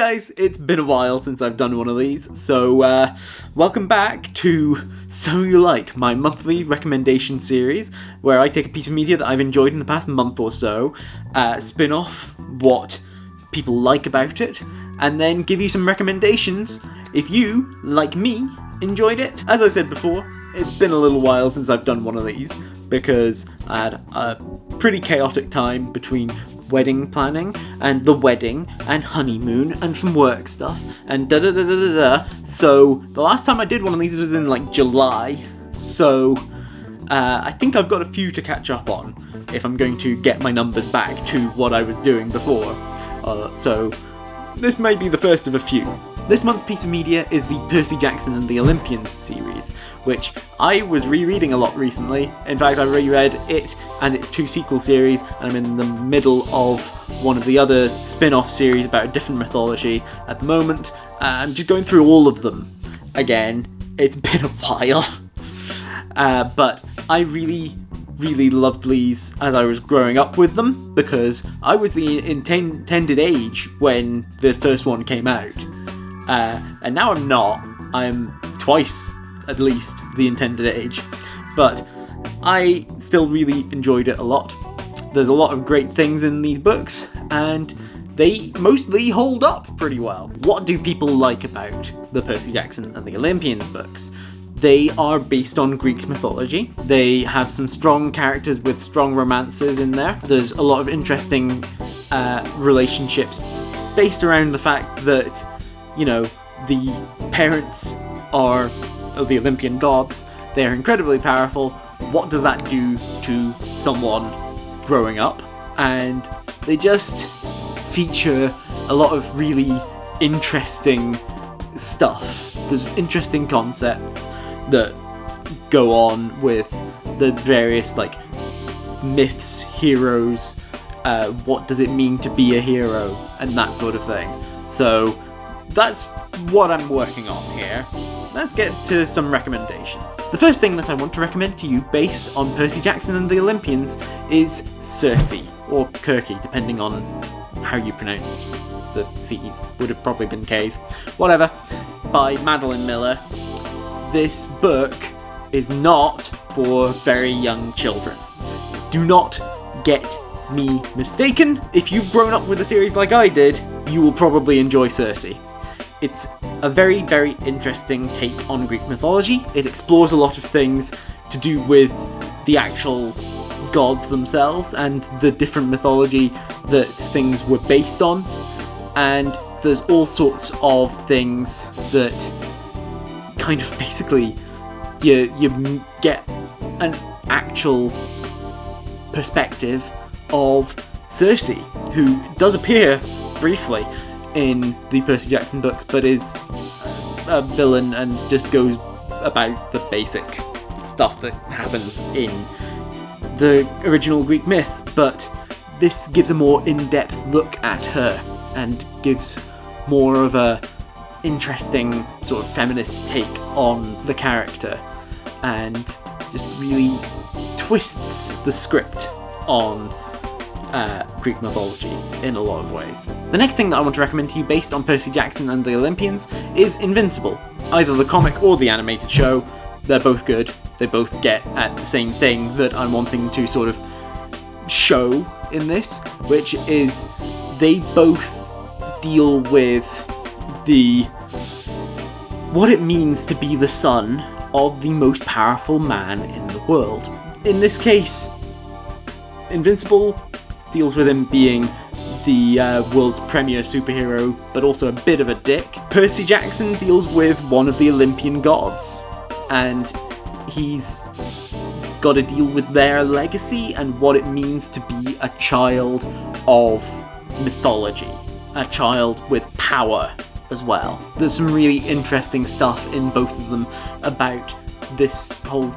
guys, it's been a while since I've done one of these, so welcome back to So You Like, my monthly recommendation series, where I take a piece of media that I've enjoyed in the past month or so, spin off what people like about it, and then give you some recommendations if you, like me, enjoyed it. As I said before, it's been a little while since I've done one of these, because I had a pretty chaotic time between wedding planning and the wedding and honeymoon and some work stuff and da-da-da-da-da-da. So the last time I did one of these was in like July, so I think I've got a few to catch up on if I'm going to get my numbers back to what I was doing before. So this may be the first of a few. This month's piece of media is the Percy Jackson and the Olympians series, which I was rereading a lot recently. In fact, I reread it and its two sequel series, and I'm in the middle of one of the other spin-off series about a different mythology at the moment. I'm just going through all of them again. It's been a while. But I really loved these as I was growing up with them, because I was the intended age when the first one came out. And now I'm not. I'm twice, at least, the intended age. But I still really enjoyed it a lot. There's a lot of great things in these books, and they mostly hold up pretty well. What do people like about the Percy Jackson and the Olympians books? They are based on Greek mythology. They have some strong characters with strong romances in there. There's a lot of interesting relationships based around the fact that, you know, the parents are the Olympian gods. They're incredibly powerful. What does that do to someone growing up? And they just feature a lot of really interesting stuff. There's interesting concepts that go on with the various, like, myths, heroes, what does it mean to be a hero, and that sort of thing. So that's what I'm working on here. Let's get to some recommendations. The first thing that I want to recommend to you, based on Percy Jackson and the Olympians, is Circe, or Kirky, depending on how you pronounce the C's. Would have probably been K's. Whatever. By Madeline Miller. This book is not for very young children. Do not get me mistaken. If you've grown up with the series like I did, you will probably enjoy Circe. It's a very, very interesting take on Greek mythology. It explores a lot of things to do with the actual gods themselves and the different mythology that things were based on. And there's all sorts of things that kind of basically you get an actual perspective of Circe, who does appear briefly in the Percy Jackson books, but is a villain and just goes about the basic stuff that happens in the original Greek myth. But this gives a more in-depth look at her and gives more of a interesting sort of feminist take on the character, and just really twists the script on Greek mythology in a lot of ways. The next thing that I want to recommend to you, based on Percy Jackson and the Olympians, is Invincible. Either the comic or the animated show. They're both good. They both get at the same thing that I'm wanting to sort of show in this, which is they both deal with what it means to be the son of the most powerful man in the world. In this case, Invincible deals with him being the world's premier superhero, but also a bit of a dick. Percy Jackson deals with one of the Olympian gods, and he's got to deal with their legacy and what it means to be a child of mythology, a child with power as well. There's some really interesting stuff in both of them about this whole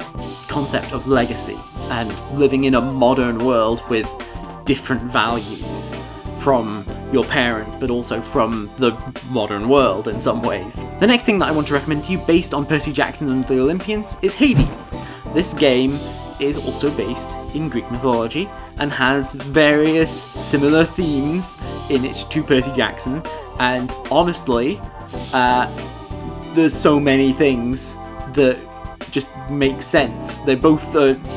concept of legacy and living in a modern world with different values from your parents, but also from the modern world in some ways. The next thing that I want to recommend to you, based on Percy Jackson and the Olympians, is Hades. This game is also based in Greek mythology and has various similar themes in it to Percy Jackson, And honestly, there's so many things that just make sense. They're both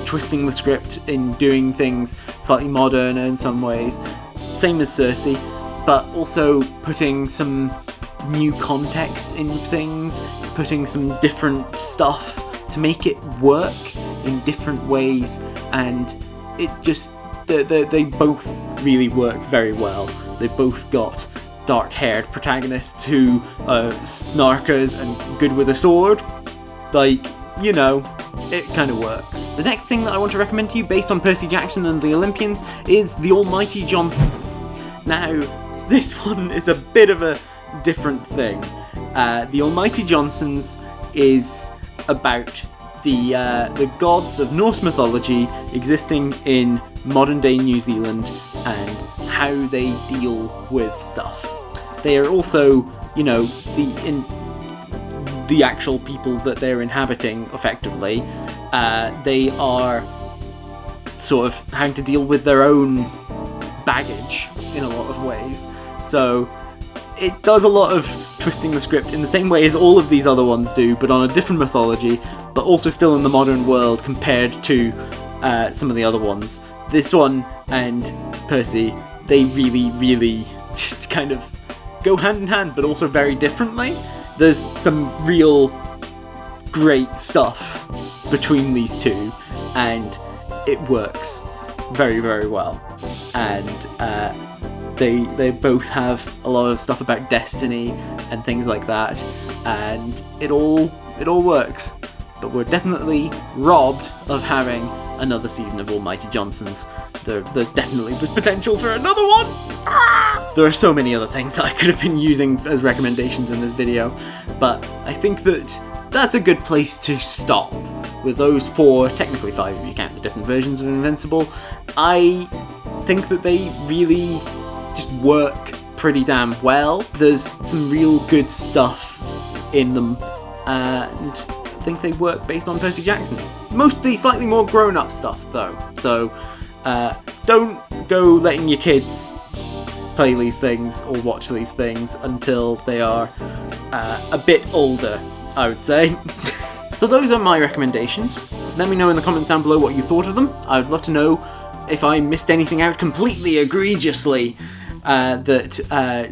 twisting the script in doing things slightly modern in some ways, same as Percy, but also putting some new context in things, putting some different stuff to make it work in different ways, and it just, they both really work very well. They've both got dark-haired protagonists who are snarkers and good with a sword. Like, you know, it kind of works. The next thing that I want to recommend to you, based on Percy Jackson and the Olympians, is The Almighty Johnsons. Now, this one is a bit of a different thing. The Almighty Johnsons is about the gods of Norse mythology existing in modern-day New Zealand and how they deal with stuff. They are also, you know, the actual people that they're inhabiting, effectively. They are sort of having to deal with their own baggage in a lot of ways. So it does a lot of twisting the script in the same way as all of these other ones do, but on a different mythology, but also still in the modern world compared to some of the other ones. This one and Percy, they really, really just kind of go hand in hand, but also very differently. There's some real great stuff between these two, and it works very, very well. And they both have a lot of stuff about destiny and things like that, and it all works. But we're definitely robbed of having another season of Almighty Johnsons. There's definitely the potential for another one. There are so many other things that I could have been using as recommendations in this video, but I think that that's a good place to stop with those 4, technically 5 if you count the different versions of Invincible. I think that they really just work pretty damn well. There's some real good stuff in them, and I think they work based on Percy Jackson. Mostly slightly more grown-up stuff though, so don't go letting your kids play these things or watch these things until they are a bit older, I would say. So those are my recommendations. Let me know in the comments down below what you thought of them. I would love to know if I missed anything out completely egregiously that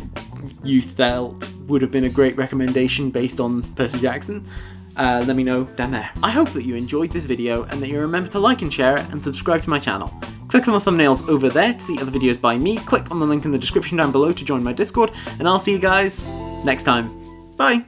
you felt would have been a great recommendation based on Percy Jackson. Let me know down there. I hope that you enjoyed this video and that you remember to like and share it and subscribe to my channel. Click on the thumbnails over there to see other videos by me, click on the link in the description down below to join my Discord, and I'll see you guys next time. Bye!